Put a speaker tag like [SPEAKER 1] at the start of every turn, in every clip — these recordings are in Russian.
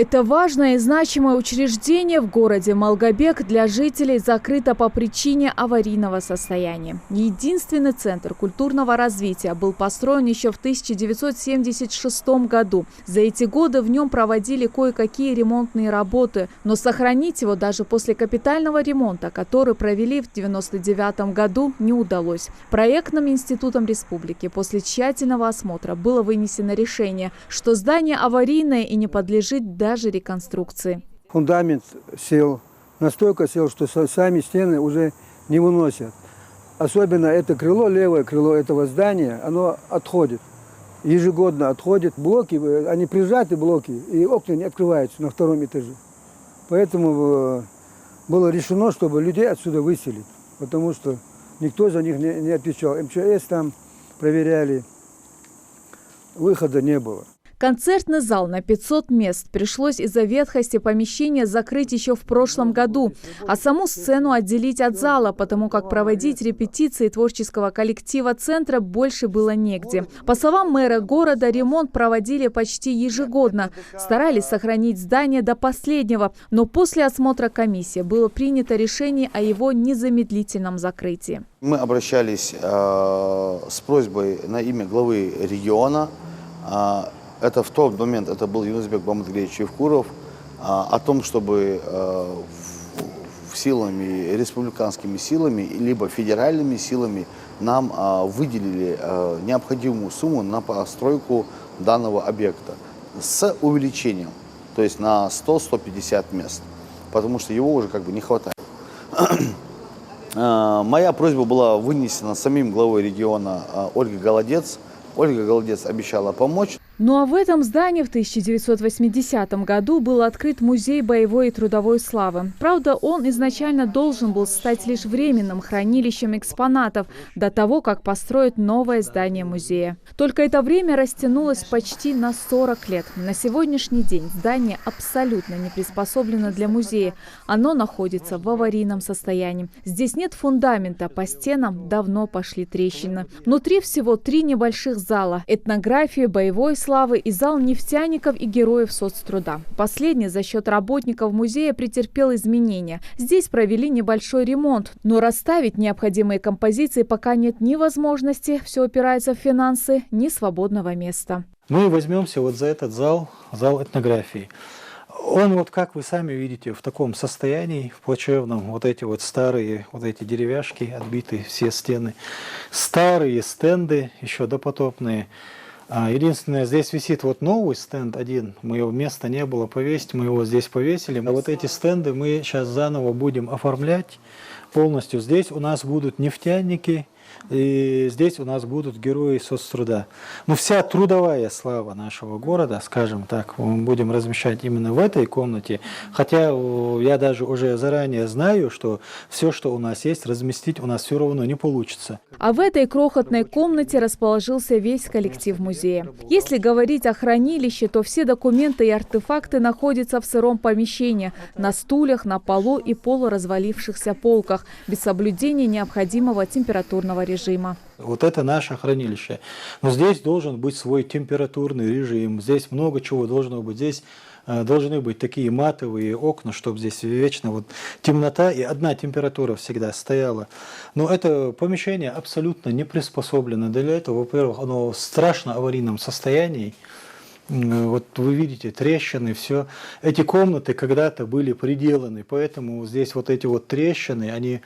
[SPEAKER 1] Это важное и значимое учреждение в городе Малгобек для жителей закрыто по причине аварийного состояния. Единственный центр культурного развития был построен еще в 1976 году. За эти годы в нем проводили кое-какие ремонтные работы, но сохранить его даже после капитального ремонта, который провели в 1999 году, не удалось. Проектным институтом республики после тщательного осмотра было вынесено решение, что здание аварийное и не подлежит даже реконструкции.
[SPEAKER 2] Фундамент сел, настолько сел, что сами стены уже не выносят. Особенно это крыло, левое крыло этого здания, оно отходит. Ежегодно отходит. Блоки, они прижаты, блоки, и окна не открываются на втором этаже. Поэтому было решено, чтобы людей отсюда выселить, потому что никто за них не отвечал. МЧС там проверяли, выхода не было.
[SPEAKER 1] Концертный зал на 500 мест пришлось из-за ветхости помещения закрыть еще в прошлом году, а саму сцену отделить от зала, потому как проводить репетиции творческого коллектива центра больше было негде. По словам мэра города, ремонт проводили почти ежегодно, старались сохранить здание до последнего, но после осмотра комиссии было принято решение о его незамедлительном закрытии.
[SPEAKER 3] Мы обращались с просьбой на имя главы региона. Это в тот момент это был Юнусбек Баматгалиевич Евкуров, о том, чтобы силами, республиканскими силами, либо федеральными силами нам выделили необходимую сумму на постройку данного объекта с увеличением, то есть на 100-150 мест, потому что его уже как бы не хватает. Моя просьба была вынесена самим главой региона Ольгой Голодец. Ольга Голодец обещала помочь.
[SPEAKER 1] Ну а в этом здании в 1980 году был открыт музей боевой и трудовой славы. Правда, он изначально должен был стать лишь временным хранилищем экспонатов до того, как построят новое здание музея. Только это время растянулось почти на 40 лет. На сегодняшний день здание абсолютно не приспособлено для музея. Оно находится в аварийном состоянии. Здесь нет фундамента, по стенам давно пошли трещины. Внутри всего 3 небольших зала: этнография, боевой славы и зал нефтяников и героев соцтруда. Последний за счет работников музея претерпел изменения. Здесь провели небольшой ремонт, но расставить необходимые композиции пока нет ни возможности, все опирается в финансы, ни свободного места.
[SPEAKER 4] Мы возьмемся вот за этот зал этнографии. Он, вот как вы сами видите, в таком состоянии, в плачевном, вот эти вот старые, вот эти деревяшки, отбитые все стены, старые стенды, еще допотопные. Единственное, здесь висит вот новый стенд один, его места не было повесить, мы его здесь повесили. А вот эти стенды мы сейчас заново будем оформлять полностью. Здесь у нас будут нефтяники, и здесь у нас будут герои соцтруда. Но вся трудовая слава нашего города, скажем так, мы будем размещать именно в этой комнате. Хотя я даже уже заранее знаю, что все, что у нас есть, разместить у нас все равно не получится.
[SPEAKER 1] А в этой крохотной комнате расположился весь коллектив музея. Если говорить о хранилище, то все документы и артефакты находятся в сыром помещении, на стульях, на полу и полуразвалившихся полках, без соблюдения необходимого температурного режима.
[SPEAKER 4] Вот это наше хранилище. Но здесь должен быть свой температурный режим, здесь много чего должно быть. Здесь должны быть такие матовые окна, чтобы здесь вечно вот темнота и одна температура всегда стояла. Но это помещение абсолютно не приспособлено для этого. Во-первых, оно в страшно аварийном состоянии. Вот вы видите трещины, все. Эти комнаты когда-то были приделаны, поэтому здесь вот эти вот трещины, они,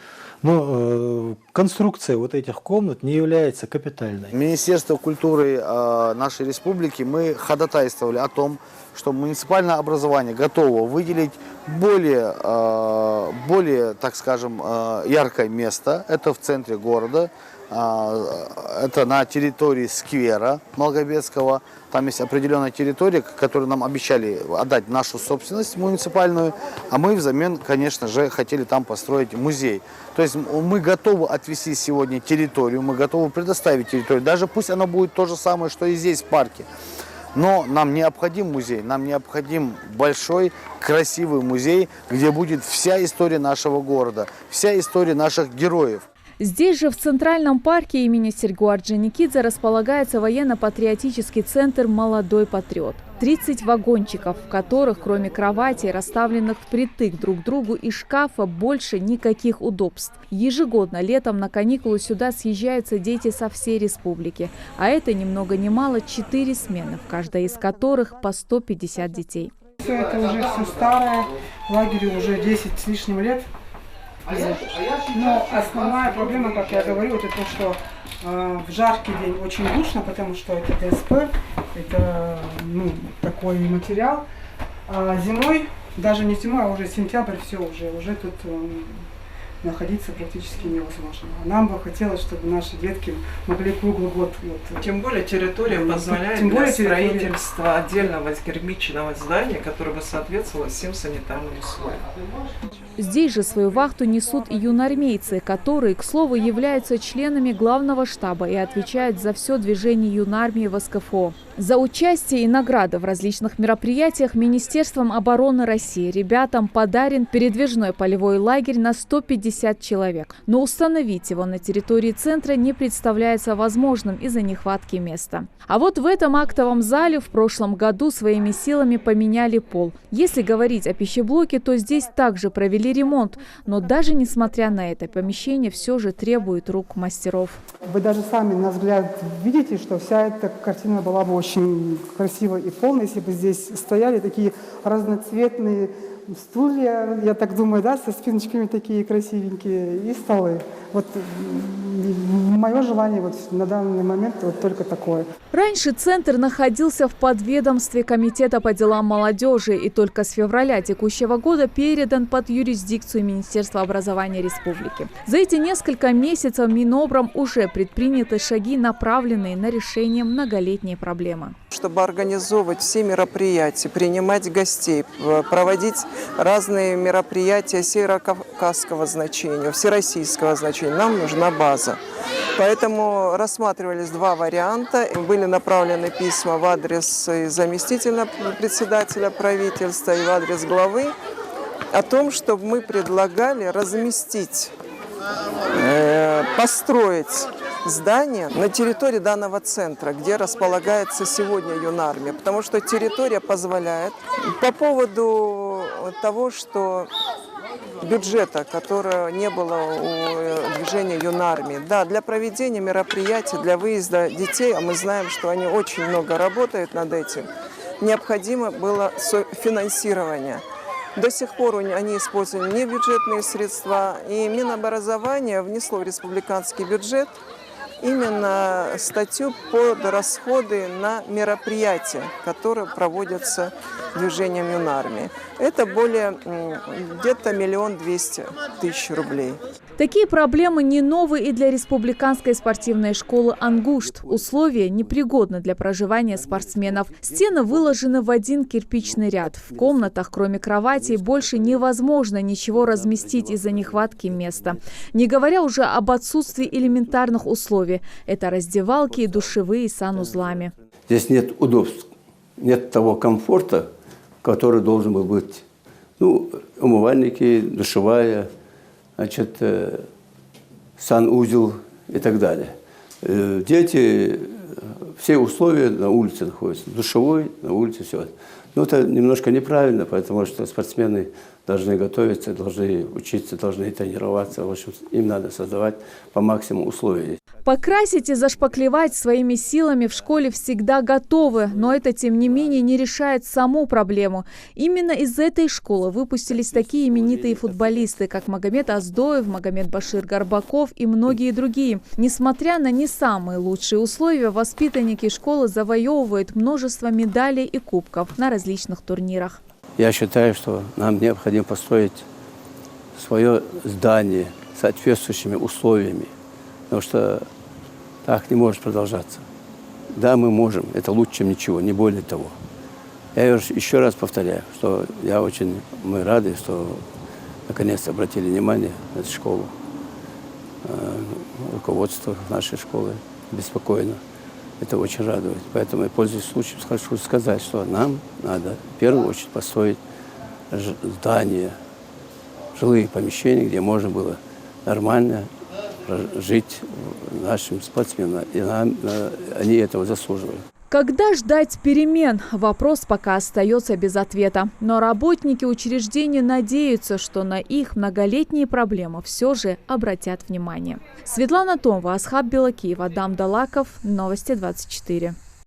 [SPEAKER 4] конструкция вот этих комнат не является капитальной.
[SPEAKER 3] Министерство культуры нашей республики мы ходатайствовали о том, что муниципальное образование готово выделить более, так скажем, яркое место. Это в центре города. Это на территории сквера Малгобекского. Там есть определенная территория, которую нам обещали отдать нашу собственность муниципальную, а мы взамен, конечно же, хотели там построить музей. То есть мы готовы отвести сегодня территорию, мы готовы предоставить территорию, даже пусть она будет то же самое, что и здесь в парке. Но нам необходим музей, нам необходим большой, красивый музей, где будет вся история нашего города, вся история наших героев.
[SPEAKER 1] Здесь же, в Центральном парке имени Серго Орджоникидзе, располагается военно-патриотический центр «Молодой патриот». 30 вагончиков, в которых, кроме кроватей, расставленных впритык друг к другу, и шкафа, больше никаких удобств. Ежегодно летом на каникулы сюда съезжаются дети со всей республики. А это ни много ни мало 4 смены, в каждой из которых по 150 детей.
[SPEAKER 5] Все это уже все старое, лагерю уже 10 с лишним лет. Но основная проблема, как я говорю, это то, что в жаркий день очень душно, потому что это ДСП, это такой материал. А зимой, даже не зимой, а уже сентябрь, все уже тут находиться практически невозможно. Нам бы хотелось, чтобы наши детки могли круглый год.
[SPEAKER 6] Тем более территория позволяет для строительства отдельного герметичного здания, которое бы соответствовало всем санитарным условиям.
[SPEAKER 1] Здесь же свою вахту несут и юноармейцы, которые, к слову, являются членами главного штаба и отвечают за все движение юнармии в СКФО. За участие и награды в различных мероприятиях Министерством обороны России ребятам подарен передвижной полевой лагерь на 150 человек. Но установить его на территории центра не представляется возможным из-за нехватки места. А вот в этом актовом зале в прошлом году своими силами поменяли пол. Если говорить о пищеблоке, то здесь также провели ремонт. Но даже несмотря на это, помещение все же требует рук мастеров.
[SPEAKER 5] Вы даже сами, на взгляд, видите, что вся эта картина была бы очень красивой и полной, если бы здесь стояли такие разноцветные стулья, я так думаю, да, со спиночками такие красивенькие, и столы. Вот мое желание вот на данный момент вот только такое.
[SPEAKER 1] Раньше центр находился в подведомстве Комитета по делам молодежи и только с февраля текущего года передан под юрисдикцию Министерства образования Республики. За эти несколько месяцев Минобром уже предприняты шаги, направленные на решение многолетней проблемы.
[SPEAKER 6] Чтобы организовывать все мероприятия, принимать гостей, проводить разные мероприятия северокавказского значения, всероссийского значения, нам нужна база. Поэтому рассматривались два варианта. Были направлены письма в адрес заместителя председателя правительства и в адрес главы о том, чтобы мы предлагали разместить, построить здание на территории данного центра, где располагается сегодня юнармия, потому что территория позволяет. По поводу того, что бюджета, которого не было у движения юнармии, да, для проведения мероприятий, для выезда детей, а мы знаем, что они очень много работают над этим, необходимо было финансирование. До сих пор они использовали небюджетные средства, и Минобразование внесло в республиканский бюджет именно статью под расходы на мероприятия, которые проводятся движением юнармии. Это более где-то 1 200 000 рублей.
[SPEAKER 1] Такие проблемы не новые и для республиканской спортивной школы «Ангушт». Условия непригодны для проживания спортсменов. Стены выложены в один кирпичный ряд. В комнатах, кроме кроватей, больше невозможно ничего разместить из-за нехватки места. Не говоря уже об отсутствии элементарных условий. Это раздевалки и душевые с санузлами.
[SPEAKER 7] Здесь нет удобств, нет того комфорта, который должен был быть. Ну, умывальники, душевая, значит, санузел и так далее. Дети, все условия на улице находятся. Душевой, на улице, все. Но это немножко неправильно, потому что спортсмены должны готовиться, должны учиться, должны тренироваться. В общем, им надо создавать по максимуму условия.
[SPEAKER 1] Покрасить и зашпаклевать своими силами в школе всегда готовы, но это, тем не менее, не решает саму проблему. Именно из этой школы выпустились такие именитые футболисты, как Магомед Аздоев, Магомед Башир Горбаков и многие другие. Несмотря на не самые лучшие условия, воспитанники школы завоевывают множество медалей и кубков на различных турнирах.
[SPEAKER 7] Я считаю, что нам необходимо построить свое здание с соответствующими условиями, потому что так не может продолжаться. Да, мы можем, это лучше, чем ничего, не более того. Я еще раз повторяю, что мы рады, что наконец-то обратили внимание на эту школу. Руководство нашей школы беспокойно. Это очень радует. Поэтому я, пользуясь случаем, хочу сказать, что нам надо в первую очередь построить здания, жилые помещения, где можно было нормально жить нашим спортсменам. И они этого заслуживают.
[SPEAKER 1] Когда ждать перемен? Вопрос пока остается без ответа. Но работники учреждения надеются, что на их многолетние проблемы все же обратят внимание. Светлана Томова, Асхаб Белакиев, Адам Далаков. Новости 24.